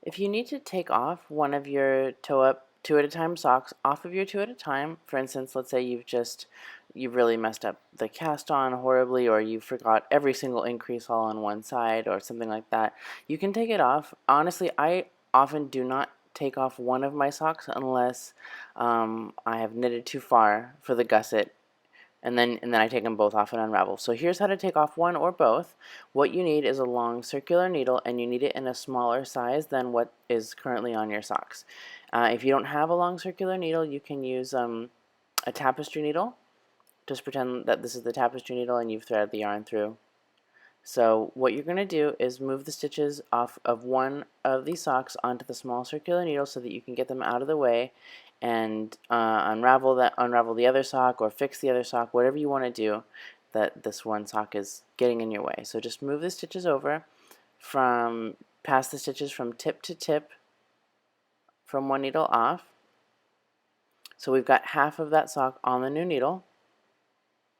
If you need to take off one of your toe up two at a time socks off of your two at a time, for instance, let's say you've really messed up the cast on horribly, or you forgot every single increase all on one side or something like that, you can take it off. Honestly, I often do not take off one of my socks unless I have knitted too far for the gusset, and then I take them both off and unravel. So here's how to take off one or both. What you need is a long circular needle, and you need it in a smaller size than what is currently on your socks. If you don't have a long circular needle, you can use a tapestry needle. Just pretend that this is the tapestry needle and you've threaded the yarn through. So what you're going to do is move the stitches off of one of these socks onto the small circular needle so that you can get them out of the way, and unravel the other sock, or fix the other sock, whatever you want to do that this one sock is getting in your way. So just move the stitches over from past the stitches from tip to tip from one needle off. So we've got half of that sock on the new needle.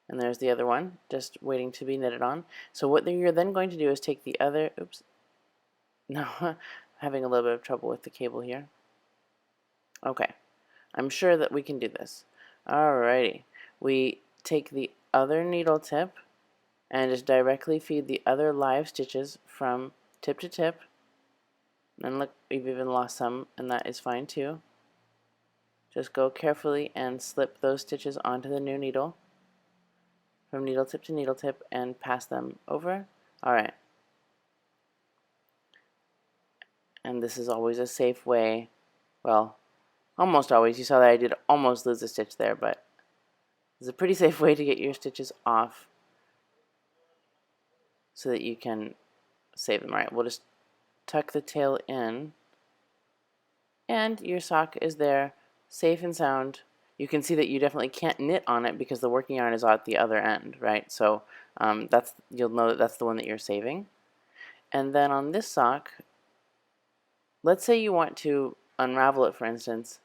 And there's the other one, just waiting to be knitted on. So what you're then going to do is take the other, oops, no, having a little bit of trouble with the cable here. Okay, I'm sure that we can do this. Alrighty, we take the other needle tip and just directly feed the other live stitches from tip to tip. And look, we've even lost some, and that is fine too. Just go carefully and slip those stitches onto the new needle from needle tip to needle tip and pass them over. Alright. And this is always a safe way, well, almost always. You saw that I did almost lose a stitch there, but it's a pretty safe way to get your stitches off so that you can save them. Alright, we'll just tuck the tail in, and your sock is there, safe and sound. You can see that you definitely can't knit on it because the working yarn is at the other end, right? So you'll know that that's the one that you're saving. And then on this sock, let's say you want to unravel it, for instance.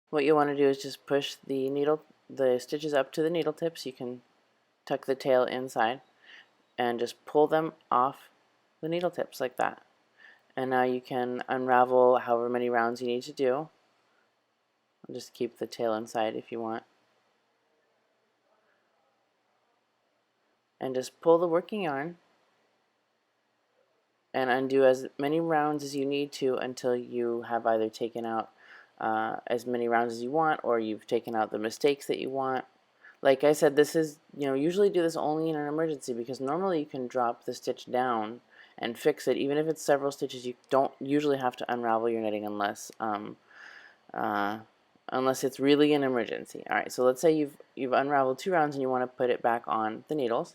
What you want to do is just push the stitches up to the needle tips. You can tuck the tail inside and just pull them off the needle tips like that. And now you can unravel however many rounds you need to do. Just keep the tail inside if you want. And just pull the working yarn and undo as many rounds as you need to until you have either taken out as many rounds as you want, or you've taken out the mistakes that you want. Like I said, this is, usually do this only in an emergency, because normally you can drop the stitch down and fix it. Even if it's several stitches, you don't usually have to unravel your knitting unless it's really an emergency. Alright, so let's say you've unraveled 2 rounds and you want to put it back on the needles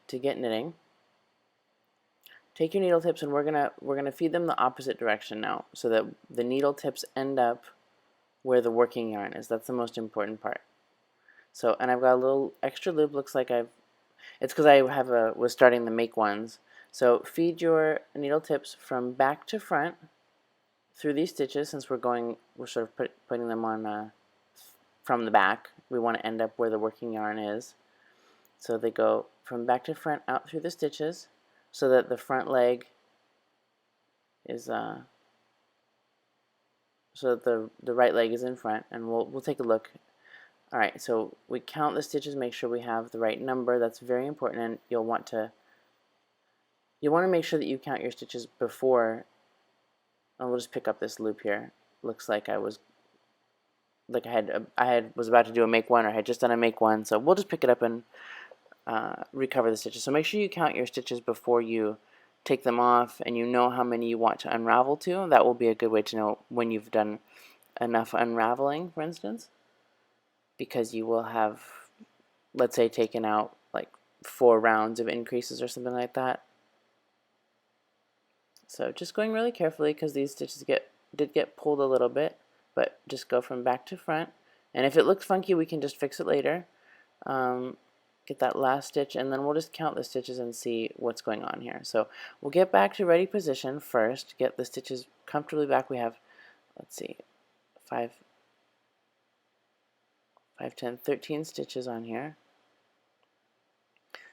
to get knitting. Take your needle tips and we're gonna feed them the opposite direction now, so that the needle tips end up where the working yarn is. That's the most important part. So, and I've got a little extra loop. Looks like it's because I was starting the make ones. So feed your needle tips from back to front through these stitches. Since we're sort of putting them on from the back, we want to end up where the working yarn is. So they go from back to front out through the stitches, so that the front leg is so that the right leg is in front. And we'll take a look. Alright, so we count the stitches, make sure we have the right number. That's very important, and you'll want to make sure that you count your stitches before. And we'll just pick up this loop here. Looks like I was about to do a make one, or had just done a make one. So we'll just pick it up and recover the stitches. So make sure you count your stitches before you take them off, and you know how many you want to unravel to. That will be a good way to know when you've done enough unraveling, for instance, because you will have, let's say, taken out like 4 rounds of increases or something like that. So just going really carefully, because these stitches did get pulled a little bit, but just go from back to front. And if it looks funky, we can just fix it later. Get that last stitch, and then we'll just count the stitches and see what's going on here. So we'll get back to ready position first, get the stitches comfortably back. We have, let's see, 5, 10, 13 stitches on here.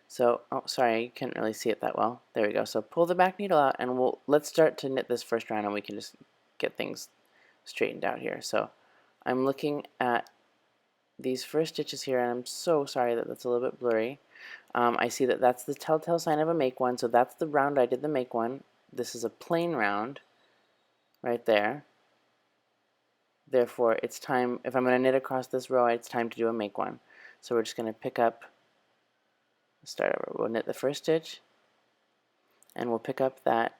So, oh, sorry, you couldn't really see it that well. There we go. So pull the back needle out, and let's start to knit this first round, and we can just get things straightened out here. So I'm looking at these first stitches here, and I'm so sorry that that's a little bit blurry. I see that that's the telltale sign of a make one, so that's the round I did the make one. This is a plain round right there. Therefore, it's time, if I'm going to knit across this row, it's time to do a make one. So we're just going to pick up, start over. We'll knit the first stitch, and we'll pick up that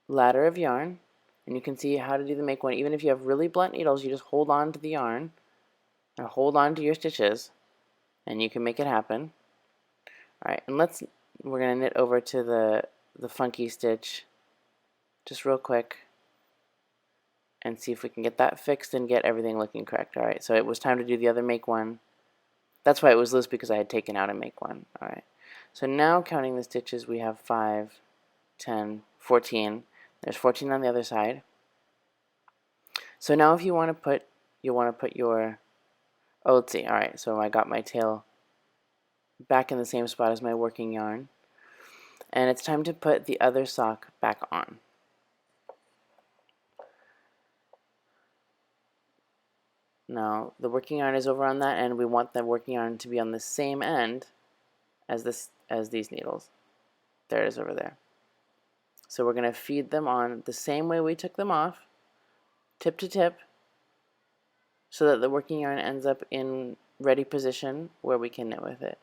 ladder of yarn, and you can see how to do the make one. Even if you have really blunt needles, you just hold on to the yarn and hold on to your stitches, and you can make it happen. Alright, and we're going to knit over to the funky stitch just real quick and see if we can get that fixed and get everything looking correct. Alright, so it was time to do the other make one. That's why it was loose, because I had taken out a make one. Alright, so now counting the stitches, we have 5, 10, 14. There's 14 on the other side. So now if you want to put your, oh, let's see, alright, so I got my tail back in the same spot as my working yarn. And it's time to put the other sock back on. Now, the working yarn is over on that end. We want the working yarn to be on the same end as these needles. There it is over there. So we're going to feed them on the same way we took them off, tip to tip, so that the working yarn ends up in ready position where we can knit with it.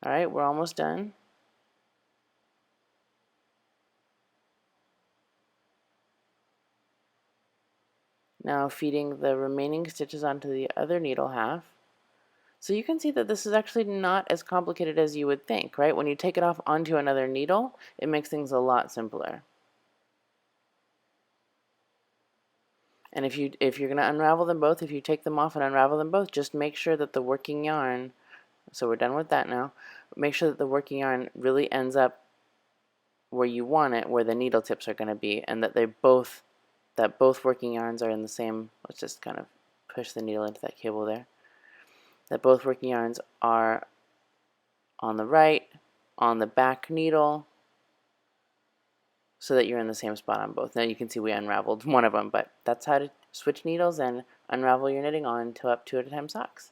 Alright, we're almost done. Now feeding the remaining stitches onto the other needle half. So you can see that this is actually not as complicated as you would think, right? When you take it off onto another needle, it makes things a lot simpler. And if you're going to unravel them both, if you take them off and unravel them both, just make sure that the working yarn, so we're done with that now, make sure that the working yarn really ends up where you want it, where the needle tips are going to be, and that both working yarns are in the same, let's just kind of push the needle into that cable there, that both working yarns are on the right, on the back needle, so that you're in the same spot on both. Now you can see we unraveled one of them, but that's how to switch needles and unravel your knitting on Toe Up 2 at a Time socks.